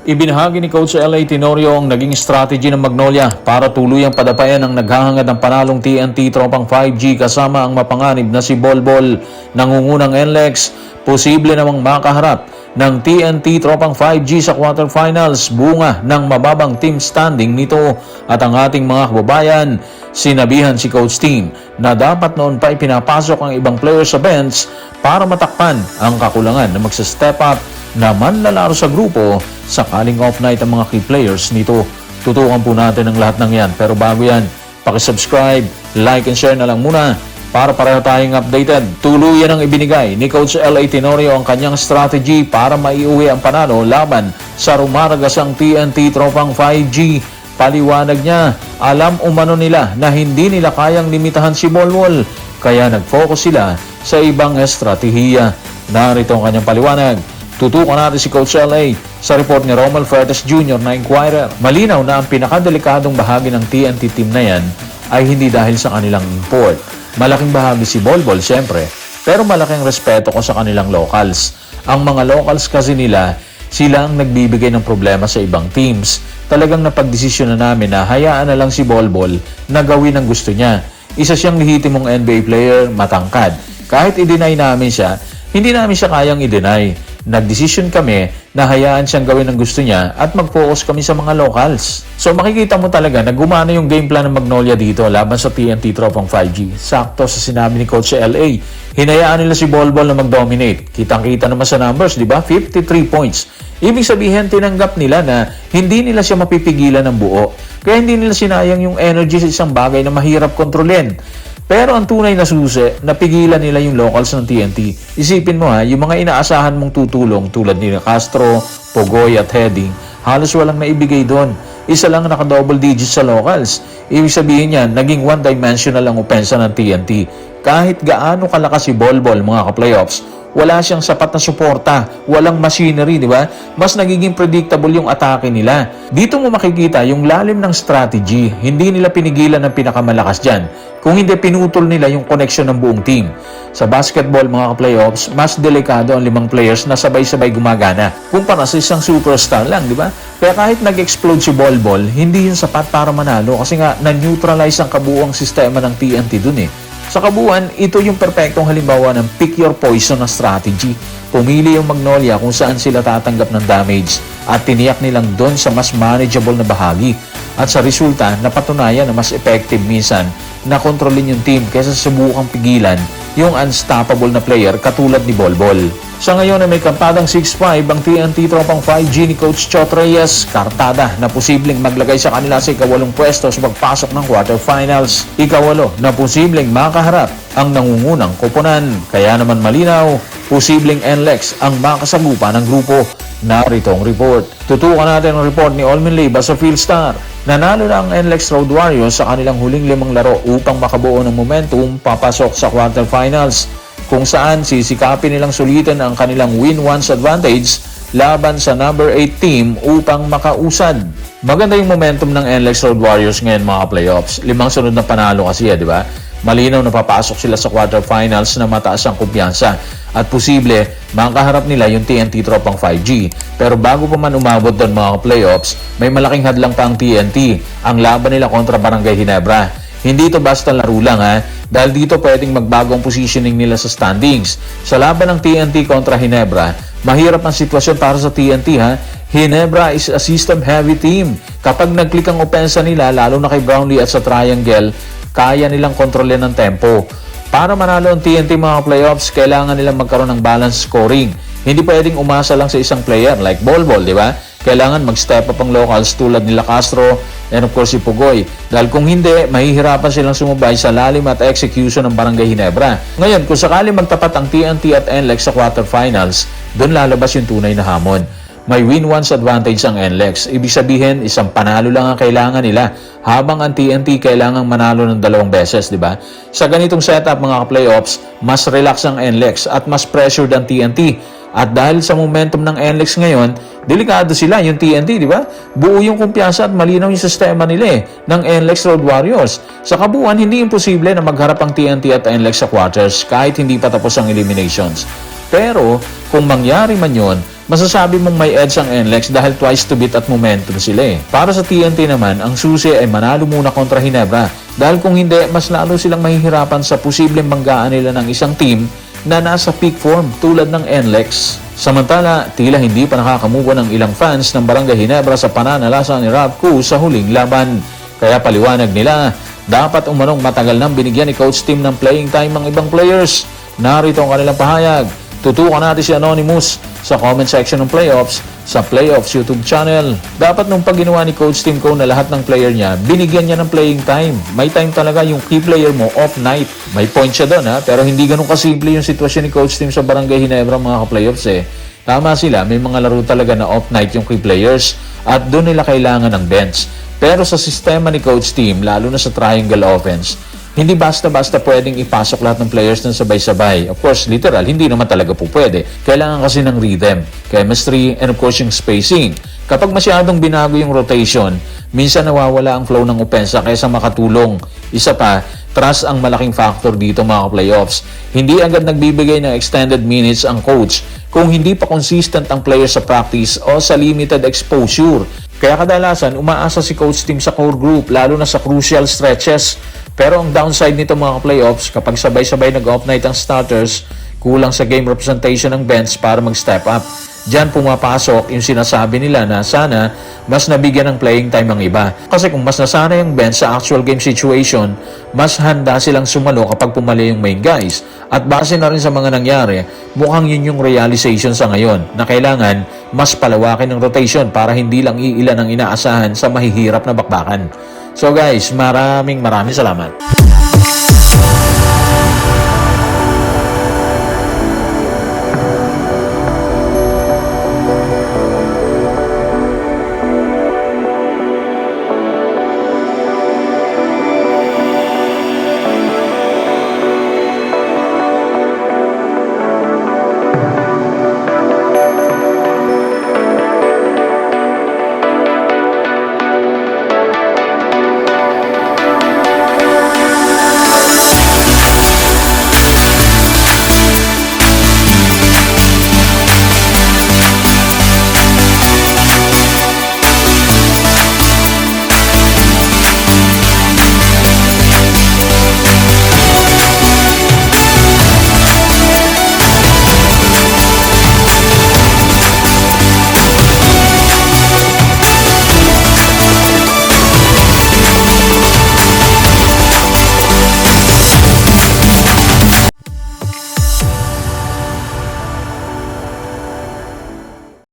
Ibinahagi ni Coach L.A. Tenorio ang naging strategy ng Magnolia para tuluyang padapayan ang naghahangad ng panalong TNT Tropang 5G kasama ang mapanganib na si Bolbol. Nangungunang NLEX, posible namang makaharap ng TNT Tropang 5G sa quarterfinals bunga ng mababang team standing nito at ang ating mga kababayan. Sinabihan si Coach Team na dapat noon pa ipinapasok ang ibang players sa bench para matakpan ang kakulangan na magsa-step up na manlalaro sa grupo sakaling off night ang mga key players nito. Tutukan po natin ang lahat ng yan. Pero bago yan, pakisubscribe, like and share na lang muna para pareho tayong updated. Tuluyan ang ibinigay ni Coach L.A. Tenorio ang kanyang strategy para maiuwi ang panalo laban sa rumaragasang TNT Tropang 5G. Paliwanag niya, alam umano nila na hindi nila kayang limitahan si Bolbol, kaya nag-focus sila sa ibang estratehiya. Narito ang kanyang paliwanag. Tutukan natin si Coach L.A. sa report ni Romel Fertes Jr. na Inquirer. Malinaw na ang pinakadelikadong bahagi ng TNT team na yan ay hindi dahil sa kanilang import. Malaking bahagi si Bolbol siyempre, pero malaking respeto ko sa kanilang locals. Ang mga locals kasi nila, sila ang nagbibigay ng problema sa ibang teams. Talagang napagdesisyon na namin na hayaan na lang si Bolbol na gawin ang gusto niya. Isa siyang lehitimong NBA player, matangkad. Kahit i-deny namin siya, hindi namin siya kayang i-deny. Nagdesisyon kami na hayaan siyang gawin ang gusto niya at mag-focus kami sa mga locals. So makikita mo talaga na gumana yung game plan ng Magnolia dito laban sa TNT Tropang 5G. Sakto sa sinabi ni Coach L.A. Hinayaan nila si Bolbol na mag-dominate. Kitang-kita naman sa numbers, di ba? 53 points. Ibig sabihin, tinanggap nila na hindi nila siya mapipigilan ng buo. Kaya hindi nila sinayang yung energy sa isang bagay na mahirap kontrolin. Pero ang tunay na susi, napigilan nila yung locals ng TNT. Isipin mo yung mga inaasahan mong tutulong tulad ni Castro, Pogoy at Heading, halos walang naibigay doon. Isa lang naka-double digits sa locals. Ibig sabihin niyan, naging one-dimensional ang opensa ng TNT. Kahit gaano kalakas si Bolbol mga ka-playoffs, wala siyang sapat na suporta, walang machinery, di ba? Mas nagiging predictable yung atake nila. Dito mo makikita yung lalim ng strategy. Hindi nila pinigilan ng pinakamalakas dyan. Kung hindi, pinutol nila yung connection ng buong team. Sa basketball, mga ka-playoffs, mas delikado ang 5 players na sabay-sabay gumagana. Kumpara sa isang superstar lang, di ba? Kaya kahit nag-explode si Bolbol, hindi yun sapat para manalo kasi nga na-neutralize ang kabuuang sistema ng TNT dun eh. Sa kabuuan, ito yung perpektong halimbawa ng pick your poison na strategy. Pumili yung Magnolia kung saan sila tatanggap ng damage at tiniyak nilang doon sa mas manageable na bahagi. At sa resulta, napatunayan na mas effective minsan na kontrolin yung team kaysa subukang pigilan yung unstoppable na player katulad ni Bolbol. Sa ngayon ay may kampadang 6-5 ang TNT Tropang 5G ni Coach Chot Reyes, kartada na posibleng maglagay sa kanila sa ika-8 pwesto sa pagpasok ng quarterfinals. Ika-8 na posibleng makaharap ang nangungunang koponan. Kaya naman malinaw, posibleng NLEX ang makasagupa ng grupo. Narito ang report. Tutukan natin ang report ni Olmin Leyva sa Philstar. Nanalo na ang NLEX Road Warriors sa kanilang huling 5 laro upang makabuo ng momentum papasok sa quarterfinals, kung saan sisikapin nilang sulitin ang kanilang win-once advantage laban sa number 8 team upang makausad. Maganda yung momentum ng NLEX Road Warriors ngayon mga playoffs. 5 sunod na panalo kasi di ba? Malinaw na papasok sila sa quarterfinals na mataas ang kumpiyansa at posible makaharap nila yung TNT Tropang 5G. Pero bago pa man umabot doon mga playoffs, may malaking hadlang pa ang TNT, ang laban nila kontra Barangay Ginebra. Hindi ito basta laro lang dahil dito pwedeng magbago ang positioning nila sa standings. Sa laban ng TNT kontra Ginebra, mahirap ang sitwasyon para sa TNT Ginebra is a system-heavy team. Kapag nag-click ang opensa nila, lalo na kay Brownlee at sa triangle, kaya nilang kontrolin ng tempo. Para manalo ang TNT mga playoffs, kailangan nilang magkaroon ng balance scoring. Hindi pwedeng umasa lang sa isang player like Bolbol, di ba? Kailangan mag-step up ang locals tulad nila Castro and of course si Pugoy. Dahil kung hindi, mahihirapan silang sumubay sa lalim at execution ng Barangay Ginebra. Ngayon, kung sakali magtapat ang TNT at NLEX sa quarterfinals, doon lalabas yung tunay na hamon. May win-once advantage ang NLEX. Ibig sabihin, isang panalo lang ang kailangan nila. Habang ang TNT kailangang manalo ng 2 beses, di ba? Sa ganitong setup mga playoffs, mas relax ang NLEX at mas pressured ang TNT. At dahil sa momentum ng NLEX ngayon, delikado sila yung TNT, di ba? Buo yung kumpiyansa at malinaw yung sistema nila ng NLEX Road Warriors. Sa kabuuan, hindi imposible na magharap ang TNT at NLEX sa quarters kahit hindi pa tapos ang eliminations. Pero kung mangyari man yun, masasabi mong may edge ang NLEX dahil twice to beat at momentum sila eh. Para sa TNT naman, ang susi ay manalo muna kontra Ginebra dahil kung hindi, mas lalo silang mahihirapan sa posibleng banggaan nila ng isang team na nasa peak form tulad ng NLEX. Samantala, tila hindi pa nakakamuwa ng ilang fans ng Barangay Ginebra sa pananalasa ni Rob Koo sa huling laban. Kaya paliwanag nila, dapat umanong matagal nang binigyan ni Coach Tim ng playing time ang ibang players. Narito ang kanilang pahayag. Tutukan natin si Anonymous sa comment section ng Playoffs sa Playoffs YouTube channel. Dapat nung pag ginawa ni Coach Tim Koo na lahat ng player niya, binigyan niya ng playing time. May time talaga yung key player mo off night. May point siya doon ha, pero hindi ganun kasimple yung sitwasyon ni Coach Tim sa Barangay Ginebra mga ka-playoffs eh. Tama sila, may mga laro talaga na off night yung key players at doon nila kailangan ng bench. Pero sa sistema ni Coach Tim, lalo na sa triangle offense, hindi basta-basta pwedeng ipasok lahat ng players ng sabay-sabay. Of course, literal, hindi naman talaga po pwede. Kailangan kasi ng rhythm, chemistry, and of course yung spacing. Kapag masyadong binago yung rotation, minsan nawawala ang flow ng opensa kaysa makatulong. Isa pa, trust ang malaking factor dito mga playoffs. Hindi agad nagbibigay ng extended minutes ang coach kung hindi pa consistent ang player sa practice o sa limited exposure. Kaya kadalasan, umaasa si Coach Tim sa core group, lalo na sa crucial stretches. Pero ang downside nito mga playoffs, kapag sabay-sabay nag-off night ang starters, kulang sa game representation ng bench para mag-step up. Diyan pumapasok yung sinasabi nila na sana mas nabigyan ng playing time ang iba. Kasi kung mas nasanay ang bench sa actual game situation, mas handa silang sumalo kapag pumali yung main guys. At base na rin sa mga nangyari, mukhang yun yung realization sa ngayon na kailangan mas palawakin ng rotation para hindi lang iilan ang inaasahan sa mahihirap na bakbakan. So guys, maraming salamat.